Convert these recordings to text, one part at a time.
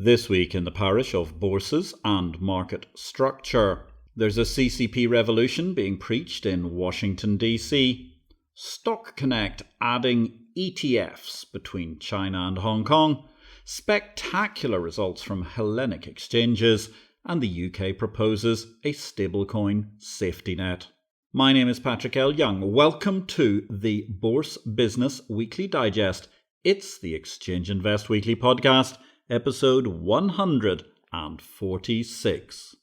This week in the parish of bourses and market structure. There's a CCP revolution being preached in Washington, D.C. Stock Connect adding ETFs between China and Hong Kong. Spectacular results from Hellenic Exchanges. And the UK proposes a stablecoin safety net. My name is Patrick L. Young. Welcome to the Bourse Business Weekly Digest. It's the Exchange Invest Weekly Podcast, episode 146.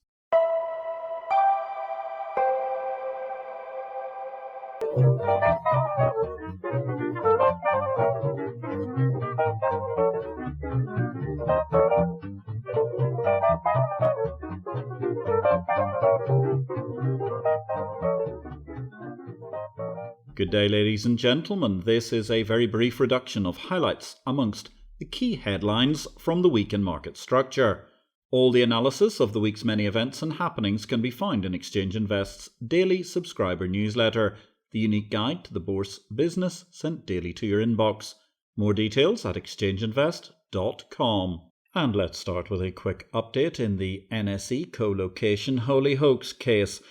Good day, ladies and gentlemen. This is a very brief reduction of highlights amongst the key headlines from the week in market structure. All the analysis of the week's many events and happenings can be found in Exchange Invest's daily subscriber newsletter, the unique guide to the bourse business sent daily to your inbox. More details at exchangeinvest.com. And let's start with a quick update in the NSE co-location holy hoax case.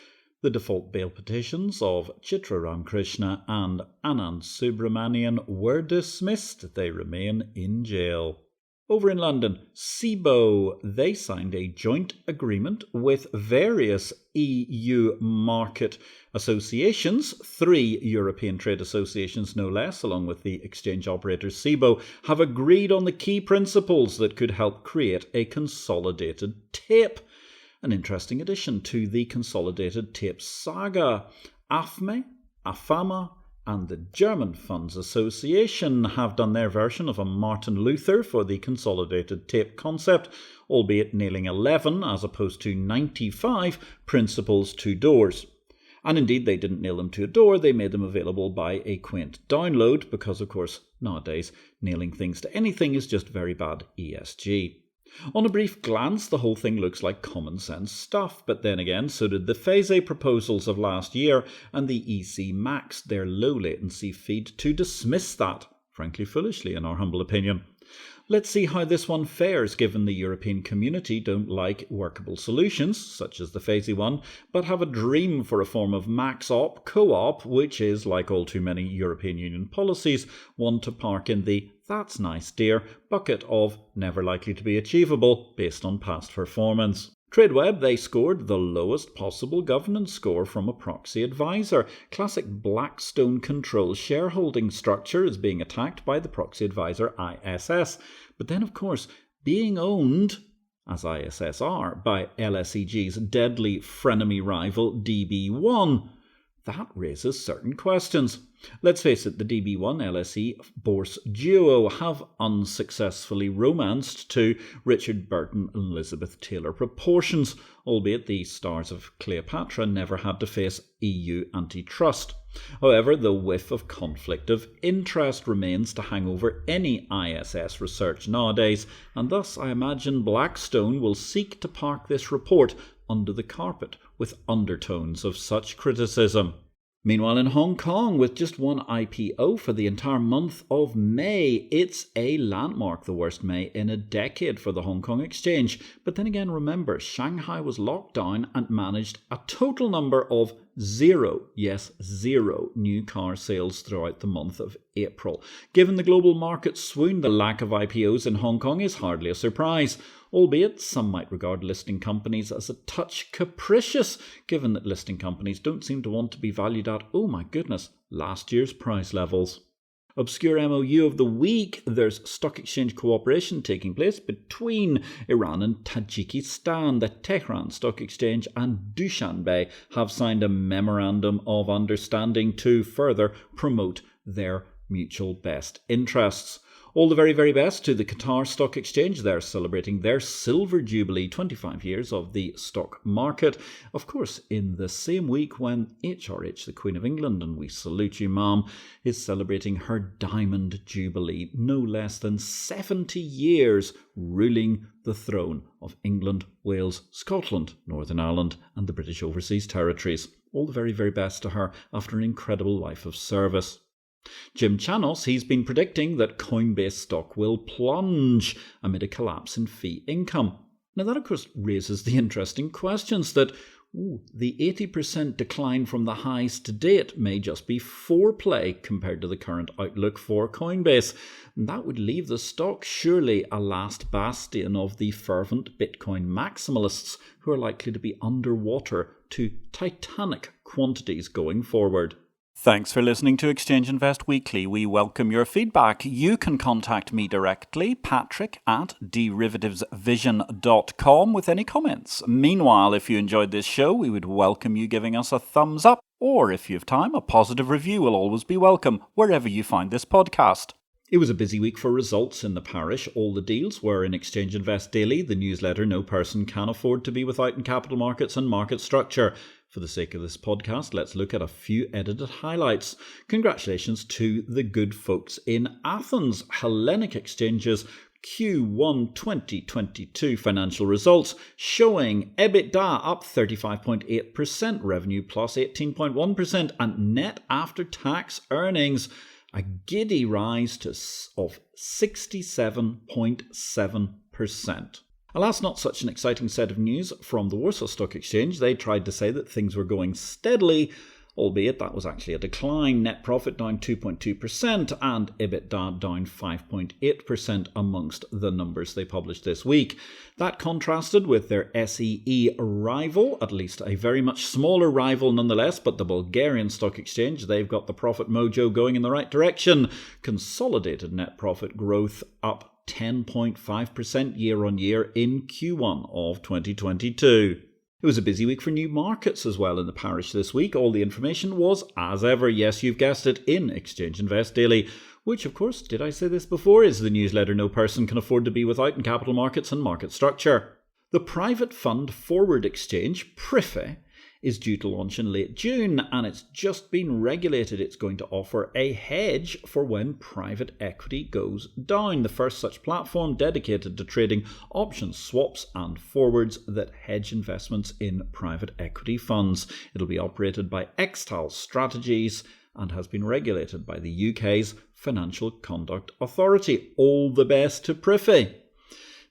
The default bail petitions of Chitra Ramkrishna and Anand Subramanian were dismissed. They remain in jail. Over in London, SIBO, they signed a joint agreement with various EU market associations, 3 European trade associations no less, along with the exchange operator SIBO, have agreed on the key principles that could help create a consolidated tape. An interesting addition to the consolidated tape saga. AFME, AFAMA, and the German Funds Association have done their version of a Martin Luther for the consolidated tape concept, albeit nailing 11 as opposed to 95 principles to doors. And indeed, they didn't nail them to a door, they made them available by a quaint download, because of course, nowadays, nailing things to anything is just very bad ESG. On a brief glance, the whole thing looks like common sense stuff, but then again, so did the FASE proposals of last year, and the EC maxed their low latency feed to dismiss that, frankly foolishly in our humble opinion. Let's see how this one fares, given the European community don't like workable solutions, such as the FASE one, but have a dream for a form of max-op co-op, which is, like all too many European Union policies, one to park in the "that's nice, dear" bucket of never likely to be achievable based on past performance. Tradeweb, they scored the lowest possible governance score from a proxy advisor. Classic Blackstone control shareholding structure is being attacked by the proxy advisor ISS. But then, of course, being owned, as ISS are, by LSEG's deadly frenemy rival DB1, that raises certain questions. Let's face it, the DB1 LSE Bourse duo have unsuccessfully romanced to Richard Burton and Elizabeth Taylor proportions, albeit the stars of Cleopatra never had to face EU antitrust. However, the whiff of conflict of interest remains to hang over any ISS research nowadays, and thus I imagine Blackstone will seek to park this report under the carpet with undertones of such criticism. Meanwhile, in Hong Kong, with just one IPO for the entire month of May, it's a landmark, the worst May in a decade for the Hong Kong Exchange. But then again, remember, Shanghai was locked down and managed a total number of 0 new car sales throughout the month of April. Given the global market swoon, the lack of IPOs in Hong Kong is hardly a surprise, albeit some might regard listing companies as a touch capricious, given that listing companies don't seem to want to be valued at, oh my goodness, last year's price levels. Obscure MOU of the week, there's stock exchange cooperation taking place between Iran and Tajikistan. The Tehran Stock Exchange and Dushanbe have signed a memorandum of understanding to further promote their mutual best interests. All the very, very best to the Qatar Stock Exchange. They're celebrating their silver jubilee, 25 years of the stock market. Of course, in the same week when HRH, the Queen of England, and we salute you, ma'am, is celebrating her diamond jubilee, no less than 70 years ruling the throne of England, Wales, Scotland, Northern Ireland, and the British Overseas Territories. All the very, very best to her after an incredible life of service. Jim Chanos, he's been predicting that Coinbase stock will plunge amid a collapse in fee income. Now that of course raises the interesting questions that the 80% decline from the highs to date may just be foreplay compared to the current outlook for Coinbase. And that would leave the stock surely a last bastion of the fervent Bitcoin maximalists who are likely to be underwater to titanic quantities going forward. Thanks for listening to Exchange Invest Weekly. We welcome your feedback. You can contact me directly, patrick@derivativesvision.com, with any comments. Meanwhile, if you enjoyed this show, we would welcome you giving us a thumbs up, or if you have time, a positive review will always be welcome, wherever you find this podcast. It was a busy week for results in the parish. All the deals were in Exchange Invest Daily, the newsletter no person can afford to be without in capital markets and market structure. For the sake of this podcast, let's look at a few edited highlights. Congratulations to the good folks in Athens. Hellenic Exchanges Q1 2022 financial results showing EBITDA up 35.8%, revenue plus 18.1%, and net after-tax earnings a giddy rise of 67.7%. Alas, not such an exciting set of news from the Warsaw Stock Exchange. They tried to say that things were going steadily, albeit that was actually a decline. Net profit down 2.2% and EBITDA down 5.8% amongst the numbers they published this week. That contrasted with their SEE rival, at least a very much smaller rival nonetheless, but the Bulgarian Stock Exchange. They've got the profit mojo going in the right direction. Consolidated net profit growth up 10.5% year-on-year in Q1 of 2022. It was a busy week for new markets as well in the parish this week. All the information was, as ever, yes, you've guessed it, in Exchange Invest Daily, which, of course, did I say this before, is the newsletter no person can afford to be without in capital markets and market structure. The private fund forward exchange, PRIFE, is due to launch in late June, and it's just been regulated. It's going to offer a hedge for when private equity goes down. The first such platform dedicated to trading options, swaps and forwards that hedge investments in private equity funds. It'll be operated by Extal Strategies and has been regulated by the UK's Financial Conduct Authority. All the best to PRIFE.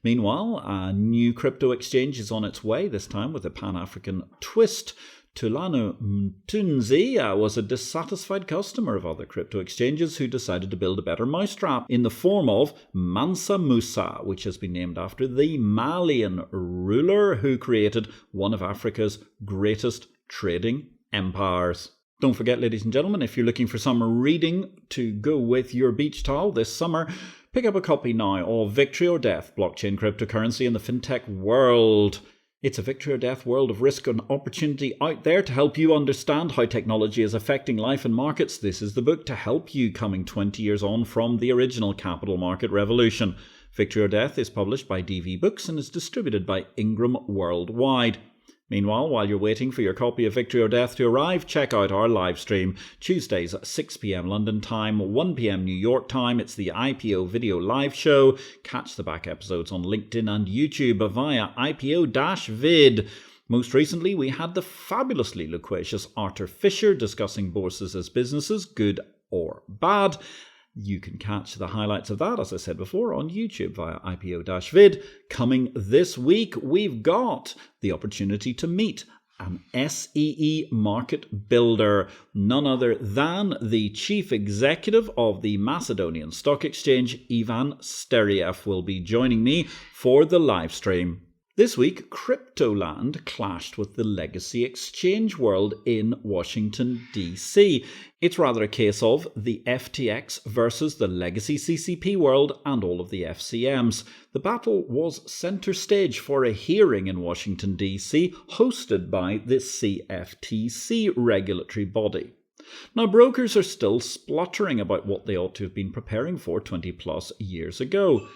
Meanwhile, a new crypto exchange is on its way, this time with a Pan-African twist. Tulano Mtunzi was a dissatisfied customer of other crypto exchanges who decided to build a better mousetrap in the form of Mansa Musa, which has been named after the Malian ruler who created one of Africa's greatest trading empires. Don't forget, ladies and gentlemen, if you're looking for some reading to go with your beach towel this summer, pick up a copy now of Victory or Death, Blockchain Cryptocurrency in the FinTech World. It's a victory or death world of risk and opportunity out there to help you understand how technology is affecting life and markets. This is the book to help you coming 20 years on from the original capital market revolution. Victory or Death is published by DV Books and is distributed by Ingram worldwide. Meanwhile, while you're waiting for your copy of Victory or Death to arrive, check out our live stream. Tuesdays at 6 p.m. London time, 1 p.m. New York time. It's the IPO video live show. Catch the back episodes on LinkedIn and YouTube via IPO-VID. Most recently, we had the fabulously loquacious Arthur Fisher discussing bourses as businesses, good or bad. You can catch the highlights of that, as I said before, on YouTube via IPO-VID. Coming this week, we've got the opportunity to meet an SEE market builder, none other than the chief executive of the Macedonian Stock Exchange, Ivan Steriev, will be joining me for the live stream. This week, Cryptoland clashed with the legacy exchange world in Washington, D.C. It's rather a case of the FTX versus the legacy CCP world and all of the FCMs. The battle was centre stage for a hearing in Washington, D.C., hosted by the CFTC regulatory body. Now, brokers are still spluttering about what they ought to have been preparing for 20 plus years ago.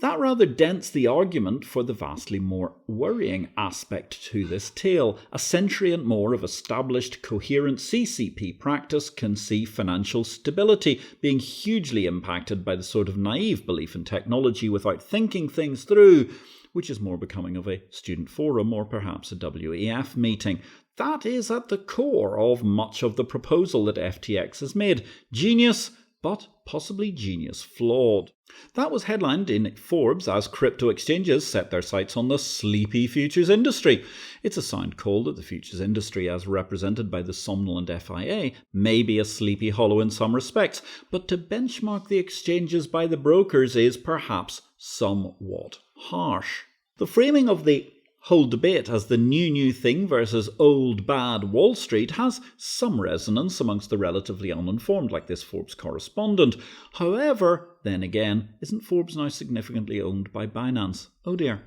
That rather dents the argument for the vastly more worrying aspect to this tale. A century and more of established, coherent CCP practice can see financial stability being hugely impacted by the sort of naive belief in technology without thinking things through, which is more becoming of a student forum or perhaps a WEF meeting. That is at the core of much of the proposal that FTX has made. Genius, but possibly genius flawed. That was headlined in Forbes as crypto exchanges set their sights on the sleepy futures industry. It's a sound call that the futures industry, as represented by the somnolent FIA, may be a sleepy hollow in some respects, but to benchmark the exchanges by the brokers is perhaps somewhat harsh. The framing of the whole debate as the new thing versus old bad Wall Street has some resonance amongst the relatively uninformed, like this Forbes correspondent. However, then again, isn't Forbes now significantly owned by Binance? Oh dear,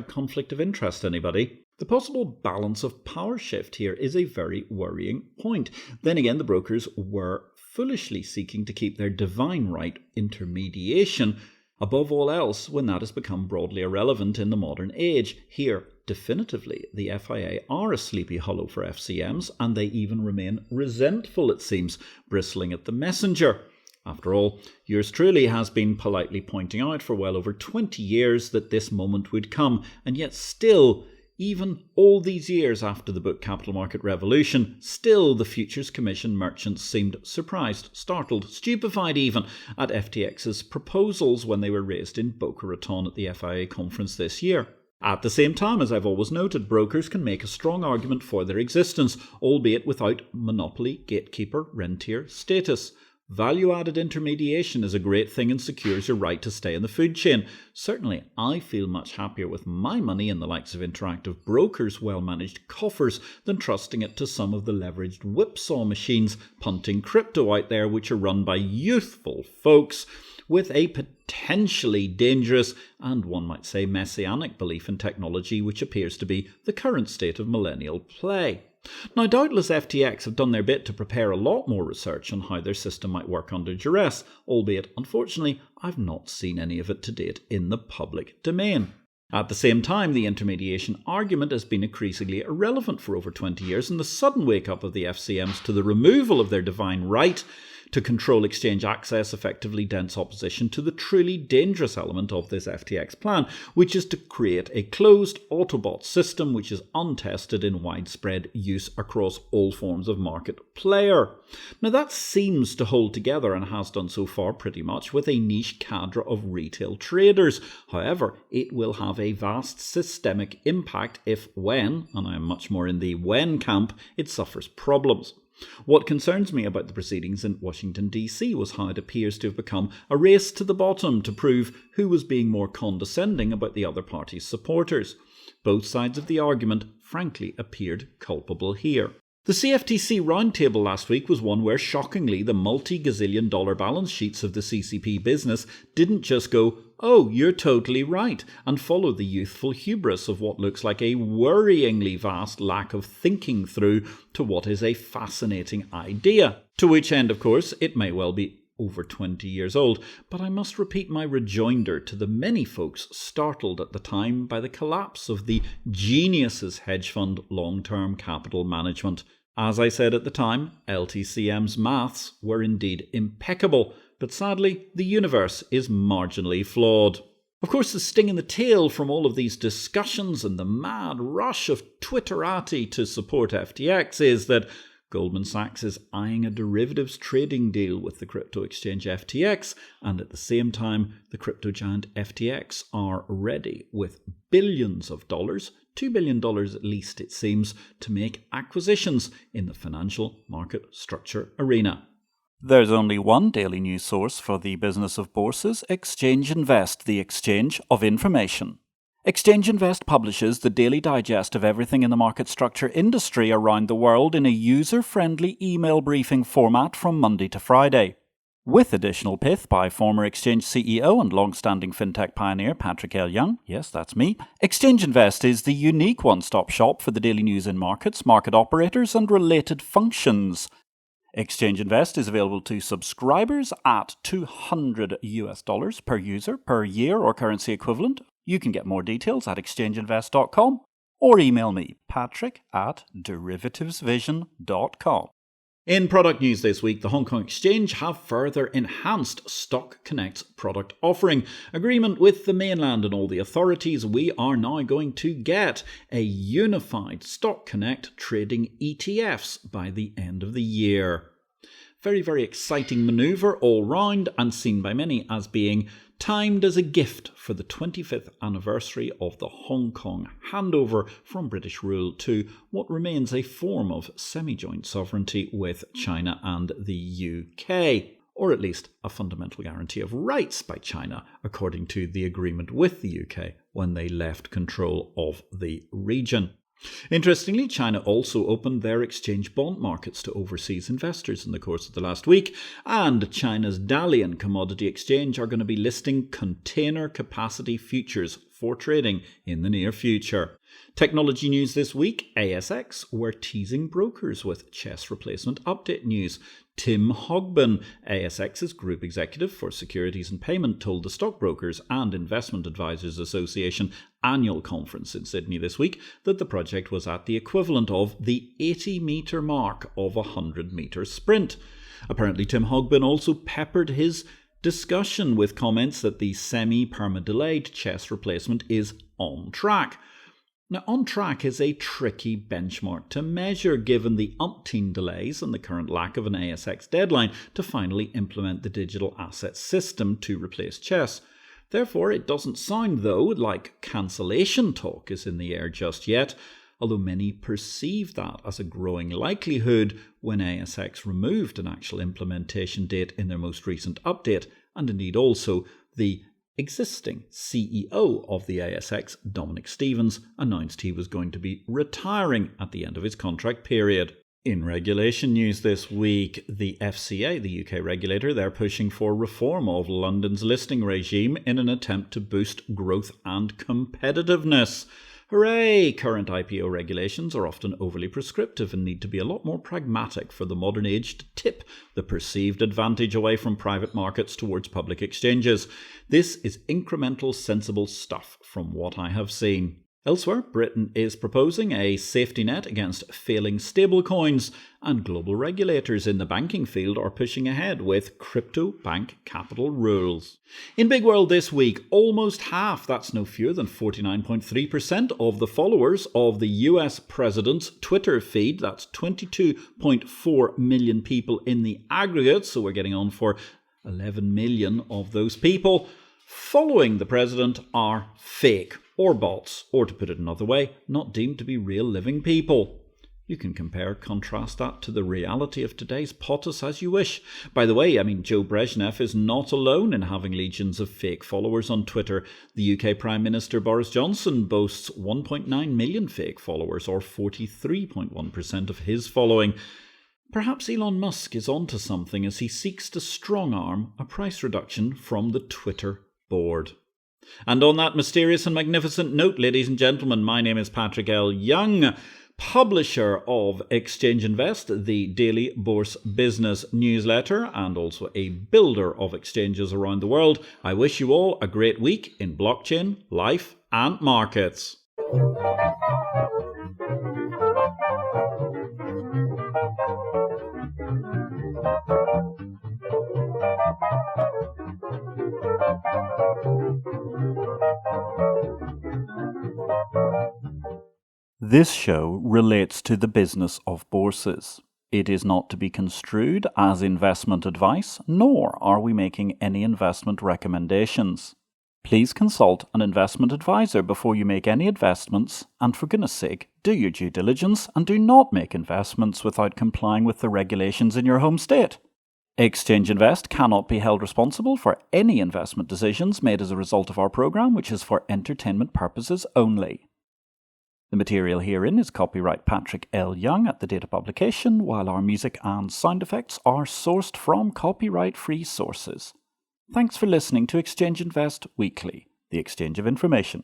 #conflict of interest, anybody? The possible balance of power shift here is a very worrying point. Then again, the brokers were foolishly seeking to keep their divine right intermediation above all else when that has become broadly irrelevant in the modern age. Here, definitively, the FIA are a sleepy hollow for FCMs, and they even remain resentful, it seems, bristling at the messenger. After all, yours truly has been politely pointing out for well over 20 years that this moment would come, and yet still, even all these years after the book Capital Market Revolution, still the Futures Commission merchants seemed surprised, startled, stupefied even at FTX's proposals when they were raised in Boca Raton at the FIA conference this year. At the same time, as I've always noted, brokers can make a strong argument for their existence, albeit without monopoly, gatekeeper, rentier status. Value-added intermediation is a great thing and secures your right to stay in the food chain. Certainly, I feel much happier with my money in the likes of Interactive Brokers' well-managed coffers than trusting it to some of the leveraged whipsaw machines punting crypto out there, which are run by youthful folks with a potentially dangerous and, one might say, messianic belief in technology, which appears to be the current state of millennial play. Now, doubtless FTX have done their bit to prepare a lot more research on how their system might work under duress, albeit, unfortunately, I've not seen any of it to date in the public domain. At the same time, the intermediation argument has been increasingly irrelevant for over 20 years, and the sudden wake-up of the FCMs to the removal of their divine right to control exchange access effectively dents opposition to the truly dangerous element of this FTX plan, which is to create a closed Autobot system which is untested in widespread use across all forms of market player. Now that seems to hold together, and has done so far pretty much, with a niche cadre of retail traders. However, it will have a vast systemic impact if, when, and I am much more in the when camp, it suffers problems. What concerns me about the proceedings in Washington, D.C. was how it appears to have become a race to the bottom to prove who was being more condescending about the other party's supporters. Both sides of the argument, frankly, appeared culpable here. The CFTC roundtable last week was one where, shockingly, the multi-gazillion dollar balance sheets of the CCP business didn't just go, "Oh, you're totally right," and follow the youthful hubris of what looks like a worryingly vast lack of thinking through to what is a fascinating idea. To which end, of course, it may well be over 20 years old, but I must repeat my rejoinder to the many folks startled at the time by the collapse of the genius's hedge fund long-term capital management. As I said at the time, LTCM's maths were indeed impeccable, but sadly, the universe is marginally flawed. Of course, the sting in the tail from all of these discussions and the mad rush of Twitterati to support FTX is that Goldman Sachs is eyeing a derivatives trading deal with the crypto exchange FTX, and at the same time, the crypto giant FTX are ready with billions of dollars, $2 billion at least it seems, to make acquisitions in the financial market structure arena. There's only one daily news source for the business of bourses: Exchange Invest, the exchange of information. Exchange Invest publishes the daily digest of everything in the market structure industry around the world in a user-friendly email briefing format from Monday to Friday. With additional pith by former Exchange CEO and long-standing fintech pioneer Patrick L. Young, yes, that's me, Exchange Invest is the unique one-stop shop for the daily news in markets, market operators, and related functions. Exchange Invest is available to subscribers at $200 per user per year or currency equivalent. You can get more details at exchangeinvest.com or email me, patrick@derivativesvision.com. In product news this week, the Hong Kong Exchange have further enhanced Stock Connect's product offering. Agreement with the mainland and all the authorities, we are now going to get a unified Stock Connect trading ETFs by the end of the year. Very, very exciting manoeuvre all round and seen by many as being timed as a gift for the 25th anniversary of the Hong Kong handover from British rule to what remains a form of semi-joint sovereignty with China and the UK, or at least a fundamental guarantee of rights by China, according to the agreement with the UK when they left control of the region. Interestingly, China also opened their exchange bond markets to overseas investors in the course of the last week, and China's Dalian Commodity Exchange are going to be listing container capacity futures for trading in the near future. Technology news this week, ASX were teasing brokers with CHESS replacement update news. Tim Hogben, ASX's Group Executive for Securities and Payment, told the Stockbrokers and Investment Advisors Association annual conference in Sydney this week that the project was at the equivalent of the 80-metre mark of a 100-metre sprint. Apparently, Tim Hogben also peppered his discussion with comments that the semi-perma-delayed CHESS replacement is on track. Now, on track is a tricky benchmark to measure given the umpteen delays and the current lack of an ASX deadline to finally implement the digital asset system to replace CHESS. Therefore, it doesn't sound, though, like cancellation talk is in the air just yet, although many perceive that as a growing likelihood when ASX removed an actual implementation date in their most recent update, and indeed also the existing CEO of the ASX, Dominic Stevens, announced he was going to be retiring at the end of his contract period. In regulation news this week, the FCA, the UK regulator, they're pushing for reform of London's listing regime in an attempt to boost growth and competitiveness. Hooray! Current IPO regulations are often overly prescriptive and need to be a lot more pragmatic for the modern age to tip the perceived advantage away from private markets towards public exchanges. This is incremental, sensible stuff from what I have seen. Elsewhere, Britain is proposing a safety net against failing stablecoins, and global regulators in the banking field are pushing ahead with crypto bank capital rules. In Big World this week, almost half, that's no fewer than 49.3% of the followers of the US president's Twitter feed, that's 22.4 million people in the aggregate, so we're getting on for 11 million of those people following the president are fake, or bots, or to put it another way, not deemed to be real living people. You can contrast that to the reality of today's POTUS as you wish. By the way, Joe Brezhnev is not alone in having legions of fake followers on Twitter. The UK Prime Minister Boris Johnson boasts 1.9 million fake followers, or 43.1% of his following. Perhaps Elon Musk is onto something as he seeks to strong-arm a price reduction from the Twitter board. And on that mysterious and magnificent note, ladies and gentlemen, my name is Patrick L. Young, publisher of Exchange Invest, the daily Bourse Business newsletter, and also a builder of exchanges around the world. I wish you all a great week in blockchain, life, and markets. This show relates to the business of bourses. It is not to be construed as investment advice, nor are we making any investment recommendations. Please consult an investment advisor before you make any investments, and for goodness sake, do your due diligence and do not make investments without complying with the regulations in your home state. Exchange Invest cannot be held responsible for any investment decisions made as a result of our program, which is for entertainment purposes only. The material herein is copyright Patrick L. Young at the date of publication, while our music and sound effects are sourced from copyright-free sources. Thanks for listening to Exchange Invest Weekly, the exchange of information.